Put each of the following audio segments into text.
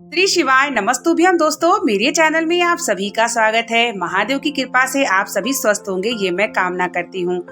श्री शिवाय नमस्तुभ्यम दोस्तों, मेरे चैनल में आप सभी का स्वागत है। महादेव की कृपा से आप सभी स्वस्थ होंगे, ये मैं कामना करती हूँ।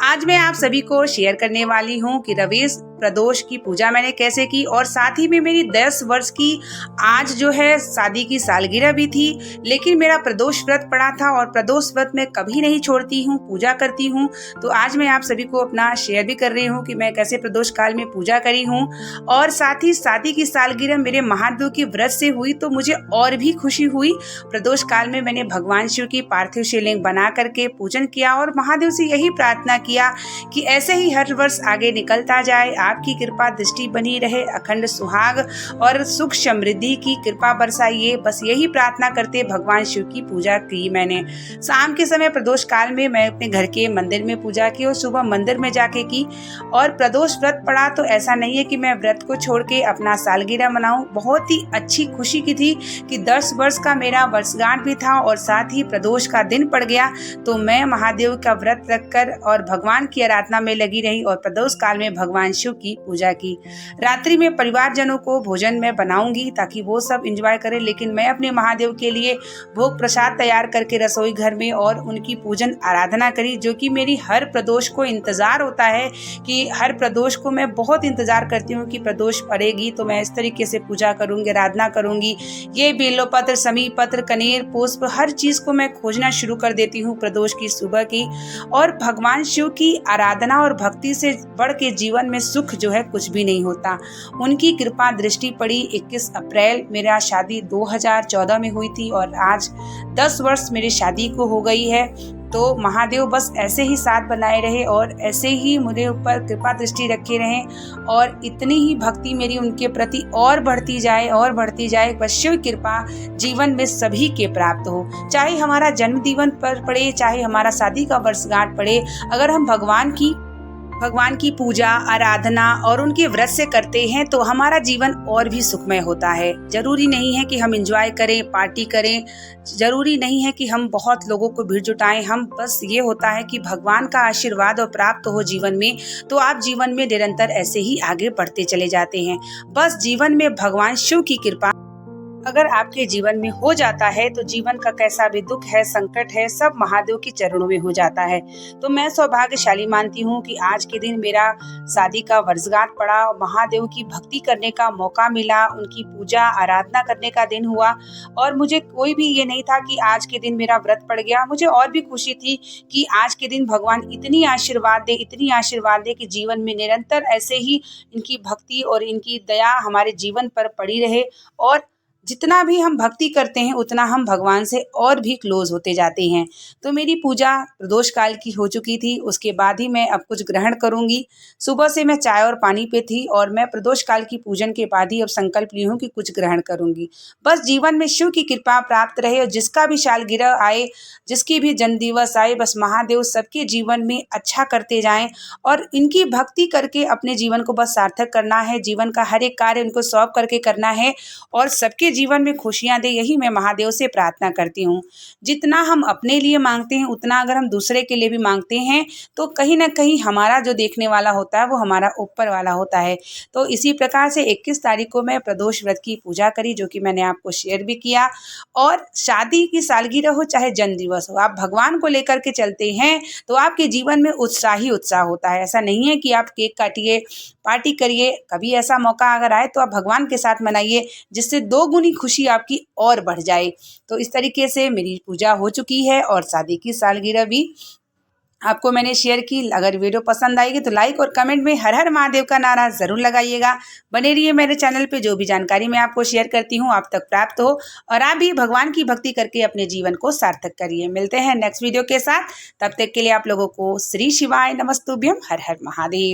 आज मैं आप सभी को शेयर करने वाली हूँ कि रवेश प्रदोष की पूजा मैंने कैसे की और साथ ही में मेरी 10 वर्ष की आज जो है शादी की सालगिरह भी थी। लेकिन मेरा प्रदोष व्रत पड़ा था और प्रदोष व्रत मैं कभी नहीं छोड़ती हूँ, पूजा करती हूँ। तो आज मैं आप सभी को अपना शेयर भी कर रही हूँ कि मैं कैसे प्रदोष काल में पूजा करी हूँ। और साथ ही शादी की सालगिरह मेरे महादेव की व्रत से हुई तो मुझे और भी खुशी हुई। प्रदोष काल में मैंने भगवान शिव की पार्थिव शिवलिंग बना करके पूजन किया और महादेव से यही प्रार्थना किया कि ऐसे ही हर वर्ष आगे निकलता जाए, आपकी कृपा दृष्टि बनी रहे, अखंड सुहाग और सुख समृद्धि की कृपा बरसाइए। बस यही प्रार्थना करते भगवान शिव की पूजा की मैंने। शाम के समय प्रदोष काल में मैं अपने घर के मंदिर में पूजा की और सुबह मंदिर में जाके की। और प्रदोष व्रत पड़ा तो ऐसा नहीं है कि मैं व्रत को छोड़ के अपना सालगिरह मनाऊं। बहुत ही अच्छी खुशी की थी कि 10 वर्ष का मेरा वर्षगांठ भी था और साथ ही प्रदोष का दिन पड़ गया। तो मैं महादेव का व्रत रखकर और भगवान की आराधना में लगी रही और प्रदोष काल में भगवान शिव की पूजा की। रात्रि में परिवारजनों को भोजन में बनाऊंगी ताकि वो सब एंजॉय करें, लेकिन मैं अपने महादेव के लिए भोग प्रसाद तैयार करके रसोई घर में और उनकी पूजन आराधना करी, जो कि मेरी हर प्रदोष को इंतजार होता है कि हर प्रदोष को मैं बहुत इंतजार करती हूँ कि प्रदोष पड़ेगी तो मैं इस तरीके से पूजा करूंगी, आराधना करूंगी। ये बेलोपत्र, समी पत्र, कनेर, पुष्प हर चीज को मैं खोजना शुरू कर देती हूँ प्रदोष की सुबह की। और भगवान शिव की आराधना और भक्ति से बढ़ के जीवन में सुख जो है कुछ भी नहीं होता। उनकी कृपा दृष्टि पड़ी। 21 अप्रैल मेरा शादी 2014 में हुई थी और आज 10 वर्ष मेरी शादी को हो गई है। तो महादेव बस ऐसे ही साथ बनाए रहे और ऐसे ही मेरे ऊपर कृपा दृष्टि रखे रहें और इतनी ही भक्ति मेरी उनके प्रति और बढ़ती जाए। बस शिव कृपा जीवन में सभी के प्राप्त हो। चाहे हमारा जन्म दिवस पर पड़े, चाहे हमारा शादी का वर्षगांठ पड़े, अगर हम भगवान की पूजा, आराधना और उनके व्रत से करते हैं तो हमारा जीवन और भी सुखमय होता है। जरूरी नहीं है कि हम एंजॉय करें, पार्टी करें, जरूरी नहीं है कि हम बहुत लोगों को भीड़ जुटाएं। हम बस ये होता है कि भगवान का आशीर्वाद और प्राप्त हो जीवन में, तो आप जीवन में निरंतर ऐसे ही आगे बढ़ते चले जाते हैं। बस जीवन में भगवान शिव की कृपा अगर आपके जीवन में हो जाता है तो जीवन का कैसा भी दुख है, संकट है, सब महादेव के चरणों में हो जाता है। तो मैं सौभाग्यशाली मानती हूँ कि आज के दिन मेरा शादी का वर्षगांठ पड़ा, महादेव की भक्ति करने का मौका मिला, उनकी पूजा आराधना करने का दिन हुआ। और मुझे कोई भी ये नहीं था कि आज के दिन मेरा व्रत पड़ गया। मुझे और भी खुशी थी कि आज के दिन भगवान इतनी आशीर्वाद दे कि जीवन में निरंतर ऐसे ही इनकी भक्ति और इनकी दया हमारे जीवन पर पड़ी रहे। और जितना भी हम भक्ति करते हैं उतना हम भगवान से और भी क्लोज होते जाते हैं। तो मेरी पूजा प्रदोष काल की हो चुकी थी। उसके बाद ही मैं अब कुछ ग्रहण करूंगी। सुबह से मैं चाय और पानी पे थी और मैं प्रदोष काल की पूजन के बाद ही अब संकल्प ली हूँ कि कुछ ग्रहण करूंगी। बस जीवन में शिव की कृपा प्राप्त रहे और जिसका भी सालगिरह आए, जिसकी भी जन्म दिवस आए, बस महादेव सबके जीवन में अच्छा करते जाएं और इनकी भक्ति करके अपने जीवन को बस सार्थक करना है। जीवन का हर एक कार्य उनको सौंप करके करना है और सबके जीवन में खुशियां दे, यही मैं महादेव से प्रार्थना करती हूँ। जितना हम अपने लिए मांगते हैं उतना अगर हम दूसरे के लिए भी मांगते हैं तो कहीं ना कहीं हमारा जो देखने वाला होता है वो हमारा ऊपर वाला होता है। तो इसी प्रकार से 21 तारीख को मैं प्रदोष व्रत की पूजा करी, जो कि मैंने आपको शेयर भी किया। और शादी की सालगिरह हो चाहे जन्म दिवस हो, आप भगवान को लेकर के चलते हैं तो आपके जीवन में उत्साह ही उत्साह होता है। ऐसा नहीं है कि आप केक काटिए, पार्टी करिए। कभी ऐसा मौका अगर आए तो आप भगवान के साथ मनाइए, जिससे 2 गुनी खुशी आपकी और बढ़ जाए। तो इस तरीके से मेरी पूजा हो चुकी है और शादी की सालगिरह भी आपको मैंने शेयर की। अगर वीडियो पसंद आएगी तो लाइक और कमेंट में हर हर महादेव का नारा जरूर लगाइएगा। बने रहिए मेरे चैनल पे, जो भी जानकारी मैं आपको शेयर करती हूँ आप तक प्राप्त हो और आप भी भगवान की भक्ति करके अपने जीवन को सार्थक करिए। मिलते हैं नेक्स्ट वीडियो के साथ, तब तक के लिए आप लोगों को श्री शिवाय नमस्तुभ्यम। हर हर महादेव।